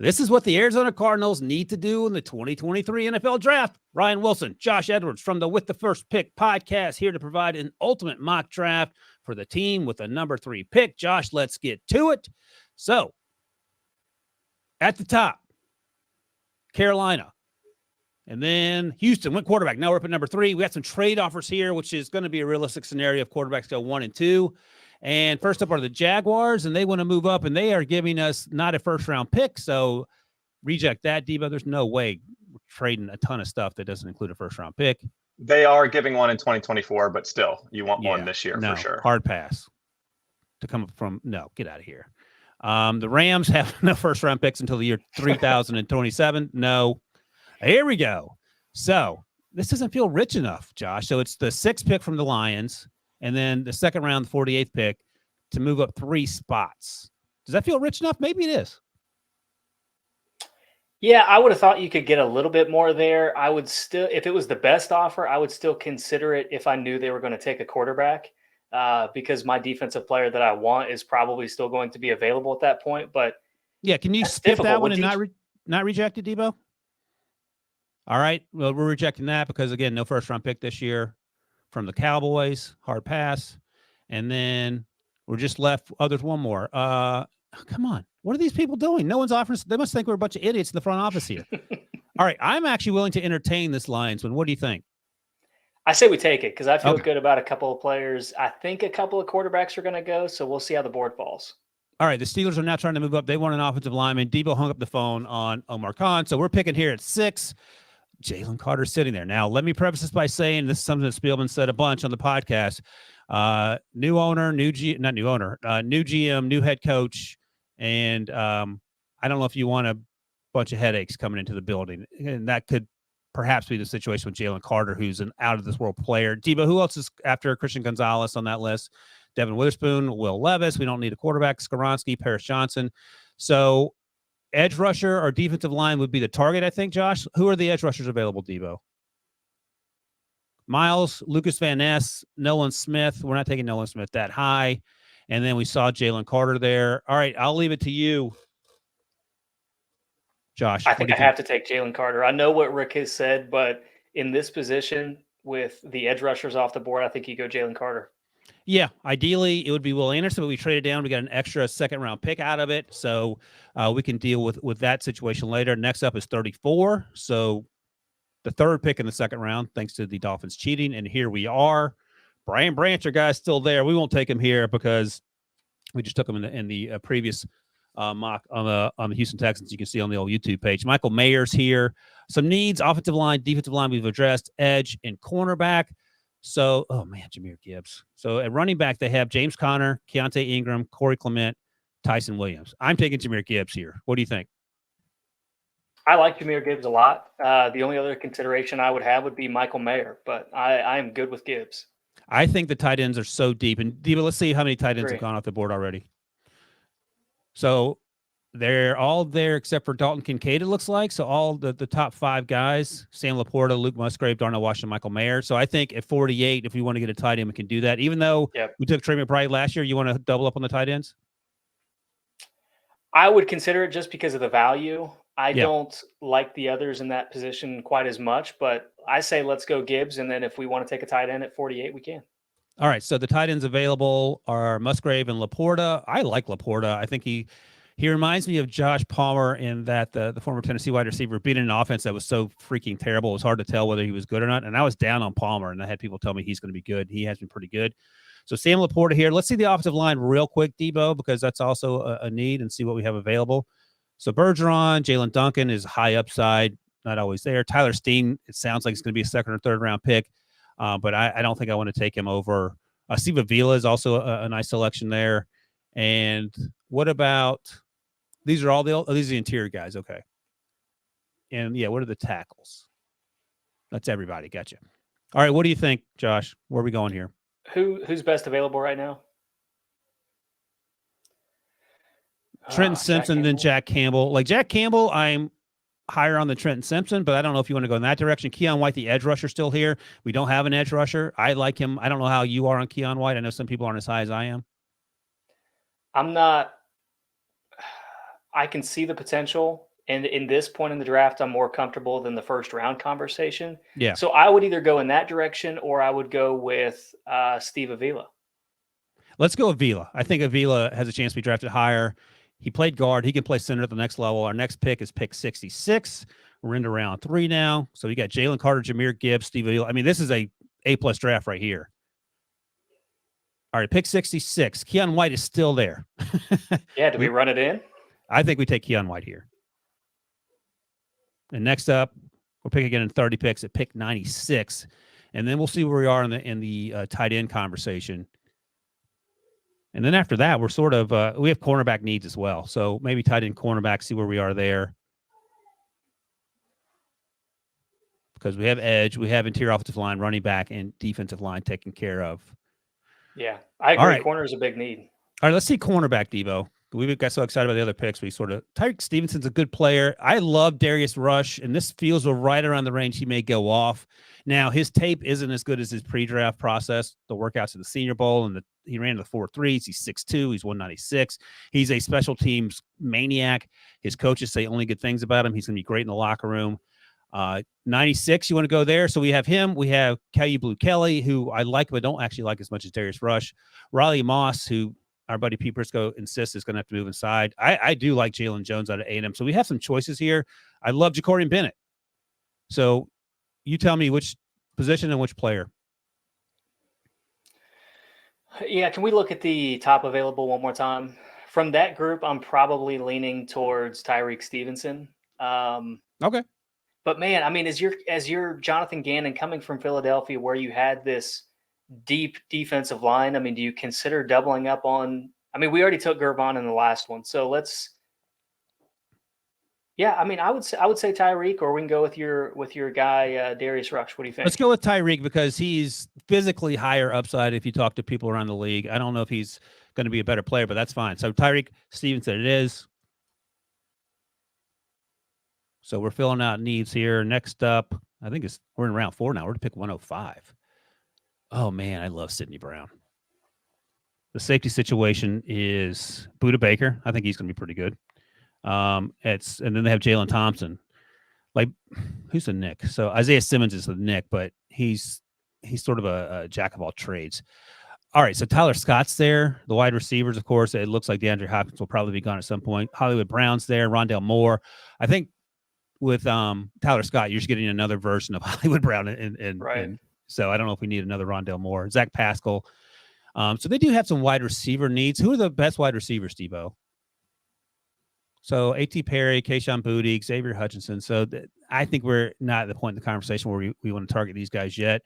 This is what the Arizona Cardinals need to do in the 2023 NFL Draft. Ryan Wilson, Josh Edwards from the With the First Pick podcast here to provide an ultimate mock draft for the team with a number 3 pick. Josh, let's get to it. So, at the top, Carolina. And then Houston went quarterback. Now we're up at number 3. We got some trade offers here, which is going to be a realistic scenario if quarterbacks go 1 and 2. And first up are the Jaguars, and they want to move up, and they are giving us not a first-round pick, so reject that, Debo. There's no way we're trading a ton of stuff that doesn't include a first-round pick. They are giving one in 2024, but still, you want one this year for sure. Hard pass to come up from – no, get out of here. The Rams have no first-round picks until the year 3027. No. Here we go. So this doesn't feel rich enough, Josh. So it's the 6th pick from the Lions, and then the second round, the 48th pick, to move up 3 spots. Does that feel rich enough? Maybe it is. Yeah, I would have thought you could get a little bit more there. I would still, if it was the best offer, I would still consider it if I knew they were going to take a quarterback, because my defensive player that I want is probably still going to be available at that point. But yeah, can you skip that one and not reject it, Debo? All right, well, we're rejecting that because, again, no first-round pick this year from the Cowboys, hard pass. And then we're just left, there's one more. Come on. What are these people doing? No one's offering. They must think we're a bunch of idiots in the front office here. All right, I'm actually willing to entertain this Lions one. What do you think? I say we take it because I feel good about a couple of players. I think a couple of quarterbacks are going to go, so we'll see how the board falls. All right, the Steelers are now trying to move up. They want an offensive lineman. Debo hung up the phone on Omar Khan, so we're picking here at 6. Jalen Carter's sitting there. Now, let me preface this by saying this is something that Spielman said a bunch on the podcast. New owner, new GM, new head coach, and I don't know if you want a bunch of headaches coming into the building. And that could perhaps be the situation with Jalen Carter, who's an out-of-this-world player. Debo, who else is after Christian Gonzalez on that list? Devin Witherspoon, Will Levis. We don't need a quarterback. Skoronski, Paris Johnson. So edge rusher or defensive line would be the target, I think, Josh. Who are the edge rushers available, Debo? Miles, Lucas Van Ness, Nolan Smith. We're not taking Nolan Smith that high. And then we saw Jalen Carter there. All right, I'll leave it to you, Josh. I think I have to take Jalen Carter. I know what Rick has said, but in this position with the edge rushers off the board, I think you go Jalen Carter. Yeah, ideally it would be Will Anderson, but we traded down. We got an extra second-round pick out of it, so we can deal with that situation later. Next up is 34, so the 3rd pick in the second round, thanks to the Dolphins cheating, and here we are. Brian Branch, our guy's still there. We won't take him here because we just took him in the previous mock on the Houston Texans. You can see on the old YouTube page. Michael Mayer's here. Some needs: offensive line, defensive line. We've addressed edge and cornerback. So, Jahmyr Gibbs. So at running back, they have James Conner, Keontae Ingram, Corey Clement, Tyson Williams. I'm taking Jahmyr Gibbs here. What do you think? I like Jahmyr Gibbs a lot. The only other consideration I would have would be Michael Mayer, but I am good with Gibbs. I think the tight ends are so deep. And Debo, let's see how many tight ends have gone off the board already. So they're all there except for Dalton Kincaid, it looks like. So all the top 5 guys, Sam Laporta, Luke Musgrave, Darnell Washington, Michael Mayer. So I think at 48, if we want to get a tight end, we can do that. Even though we took Trey McBride last year, you want to double up on the tight ends? I would consider it just because of the value. I don't like the others in that position quite as much, but I say let's go Gibbs, and then if we want to take a tight end at 48, we can. All right, so the tight ends available are Musgrave and Laporta. I like Laporta. I think he reminds me of Josh Palmer in that the former Tennessee wide receiver beat an offense that was so freaking terrible. It was hard to tell whether he was good or not, and I was down on Palmer, and I had people tell me he's going to be good. He has been pretty good. So Sam Laporta here. Let's see the offensive line real quick, Debo, because that's also a need, and see what we have available. So Bergeron, Jalen Duncan is high upside, not always there. Tyler Steen, it sounds like it's going to be a 2nd or 3rd round pick, but I don't think I want to take him over. Steve Avila is also a nice selection there. And what about these are the interior guys, okay? And what are the tackles? That's everybody. Gotcha. All right, what do you think, Josh? Where are we going here? Who's best available right now? Trenton Simpson, then Jack Campbell. Like Jack Campbell, I'm higher on the Trenton Simpson, but I don't know if you want to go in that direction. Keon White, the edge rusher, still here. We don't have an edge rusher. I like him. I don't know how you are on Keon White. I know some people aren't as high as I am. I'm not I can see the potential. And in this point in the draft, I'm more comfortable than the first round conversation. Yeah. So I would either go in that direction or I would go with Steve Avila. Let's go Avila. I think Avila has a chance to be drafted higher. He played guard. He can play center at the next level. Our next pick is pick 66. We're into round 3 now. So we got Jalen Carter, Jahmyr Gibbs, Steve Avila. I mean, this is a A-plus draft right here. All right, pick 66. Keon White is still there. Yeah, do we run it in? I think we take Keon White here. And next up, we'll pick again in 30 picks at pick 96. And then we'll see where we are in the tight end conversation. And then after that, we're sort of we have cornerback needs as well. So maybe tight end cornerback, see where we are there. Because we have edge, we have interior offensive line, running back, and defensive line taken care of. Yeah, I agree. Right. Corner is a big need. All right, let's see cornerback, Devo. We got so excited about the other picks. Tyreek Stevenson's a good player. I love Darius Rush, and this feels right around the range he may go off. Now, his tape isn't as good as his pre-draft process, the workouts at the Senior Bowl, and he ran the 4.3s. He's 6'2". He's 196. He's a special teams maniac. His coaches say only good things about him. He's going to be great in the locker room. 96, you want to go there? So we have him. We have Kelly Blue Kelly, who I like but don't actually like as much as Darius Rush. Riley Moss, who our buddy Pete Briscoe insists is going to have to move inside. I do like Jalen Jones out of A&M. So we have some choices here. I love Jacorian Bennett. So you tell me which position and which player. Yeah, can we look at the top available one more time? From that group, I'm probably leaning towards Tyreek Stevenson. Okay. But man, I mean, as your Jonathan Gannon coming from Philadelphia, where you had this deep defensive line, I mean, do you consider doubling up on? I mean, we already took Gervon in the last one, so let's. Yeah, I mean, I would say Tyreek, or we can go with your guy Darius Rush. What do you think? Let's go with Tyreek because he's physically higher upside. If you talk to people around the league, I don't know if he's going to be a better player, but that's fine. So Tyreek Stevenson, it is. So we're filling out needs here. Next up, I think we're in round 4 now. We're to pick 105. Oh man, I love Sidney Brown. The safety situation is Budda Baker. I think he's going to be pretty good. And then they have Jalen Thompson. Like, who's the Nick? So Isaiah Simmons is the Nick, but he's sort of a jack of all trades. All right, so Tyler Scott's there. The wide receivers, of course, it looks like DeAndre Hopkins will probably be gone at some point. Hollywood Brown's there. Rondale Moore. I think with Tyler Scott, you're just getting another version of Hollywood Brown, and so I don't know if we need another Rondale Moore. Zach Pascal. So they do have some wide receiver needs. Who are the best wide receivers, Steve-O? So A.T. Perry, Kayshon Boutte, Xavier Hutchinson. So I think we're not at the point in the conversation where we want to target these guys yet.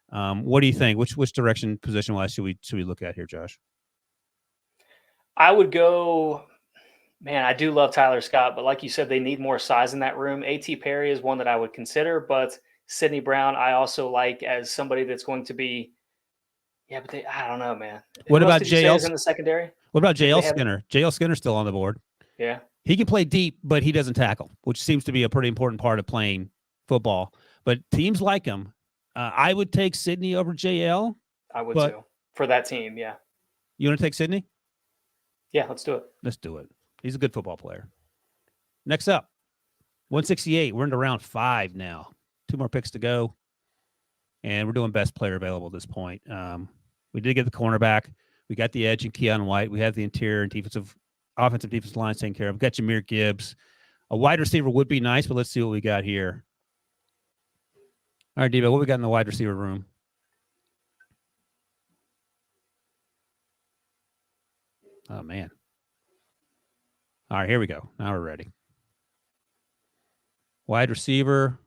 What do you think? Which direction, position-wise, should we look at here, Josh? I would go. Man, I do love Tyler Scott, but like you said, they need more size in that room. A.T. Perry is one that I would consider, but Sidney Brown, I also like as somebody that's going to be. Yeah, but I don't know, man. What about JL in the secondary? What about JL Skinner? JL Skinner's still on the board. Yeah. He can play deep, but he doesn't tackle, which seems to be a pretty important part of playing football. But teams like him. I would take Sidney over JL. I would too. For that team, yeah. You want to take Sidney? Yeah, let's do it. Let's do it. He's a good football player. Next up, 168. We're into round 5 now. 2 more picks to go. And we're doing best player available at this point. We did get the cornerback. We got the edge in Keon White. We have the interior and offensive defensive lines taken care of. We've got Jahmyr Gibbs. A wide receiver would be nice, but let's see what we got here. All right, Devo, what we got in the wide receiver room? Oh, man. All right, here we go. Now we're ready. Wide receiver,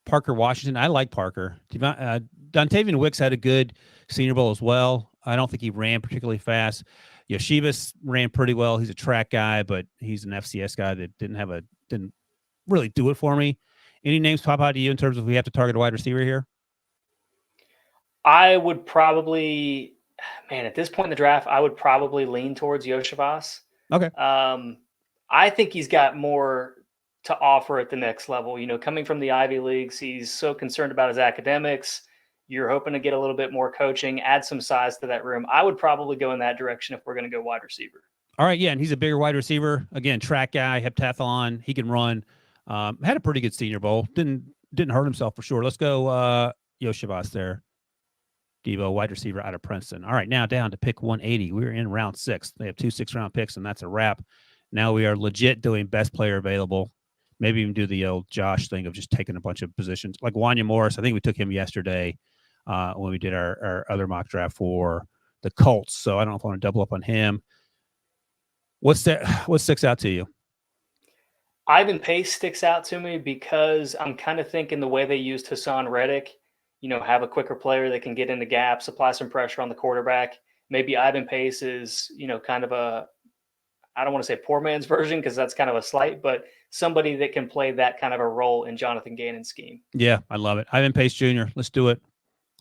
Parker Washington. I like Parker. Dontavian Wicks had a good Senior Bowl as well. I don't think he ran particularly fast. Yoshivas ran pretty well. He's a track guy, but he's an FCS guy that didn't really do it for me. Any names pop out to you in terms of we have to target a wide receiver here? I would probably, at this point in the draft, I would probably lean towards Yoshivas. Okay. I think he's got more to offer at the next level. You know, coming from the Ivy Leagues, he's so concerned about his academics. You're hoping to get a little bit more coaching, add some size to that room. I would probably go in that direction if we're going to go wide receiver. All right, yeah, and he's a bigger wide receiver. Again, track guy, heptathlon. He can run. Had a pretty good Senior Bowl. Didn't hurt himself for sure. Let's go Yoshibas there. Debo, wide receiver out of Princeton. All right, now down to pick 180. We're in round 6. They have 2 6-round picks, and that's a wrap. Now we are legit doing best player available. Maybe even do the old Josh thing of just taking a bunch of positions. Like Wanya Morris, I think we took him yesterday when we did our other mock draft for the Colts. So I don't know if I want to double up on him. What sticks out to you? Ivan Pace sticks out to me because I'm kind of thinking the way they used Hassan Reddick, have a quicker player that can get into gaps, apply some pressure on the quarterback. Maybe Ivan Pace is, kind of I don't want to say poor man's version because that's kind of a slight, but somebody that can play that kind of a role in Jonathan Gannon's scheme. Yeah, I love it. Ivan Pace Jr., let's do it.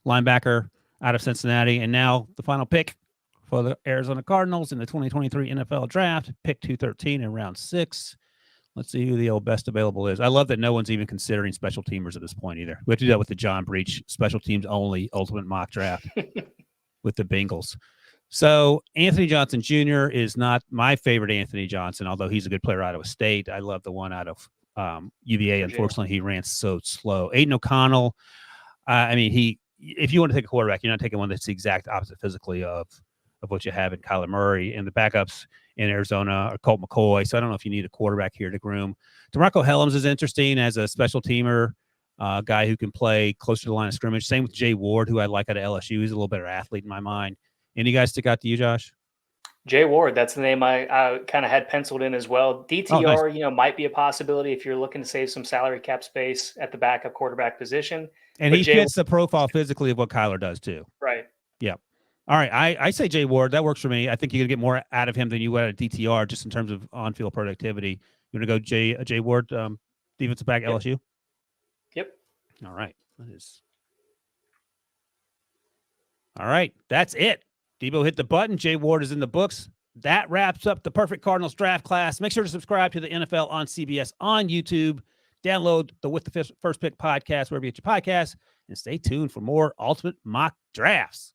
Linebacker out of Cincinnati. And now the final pick for the Arizona Cardinals in the 2023 NFL Draft, pick 213 in round 6. Let's see who the old best available is. I love that no one's even considering special teamers at this point either. We have to do that with the John Breach special teams only ultimate mock draft with the Bengals. So Anthony Johnson Jr. is not my favorite Anthony Johnson, although he's a good player out of State. I love the one out of UVA. Unfortunately, he ran so slow. Aiden O'Connell, if you want to take a quarterback, you're not taking one that's the exact opposite physically of what you have in Kyler Murray. And the backups in Arizona are Colt McCoy. So I don't know if you need a quarterback here to groom. DeMarco Hellams is interesting as a special teamer, guy who can play closer to the line of scrimmage. Same with Jay Ward, who I like out of LSU. He's a little better athlete in my mind. Any guys stick out to you, Josh? Jay Ward, that's the name I kind of had penciled in as well. DTR, nice. Might be a possibility if you're looking to save some salary cap space at the backup quarterback position. And but he fits the profile physically of what Kyler does too. Right. Yeah. All right. I say Jay Ward. That works for me. I think you're going to get more out of him than you would out of DTR just in terms of on-field productivity. You want to go Jay Ward, defensive back, LSU? Yep. All right. All right. That's it. Debo hit the button. Jay Ward is in the books. That wraps up the perfect Cardinals draft class. Make sure to subscribe to the NFL on CBS on YouTube. Download the With the First Pick podcast wherever you get your podcasts, and stay tuned for more ultimate mock drafts.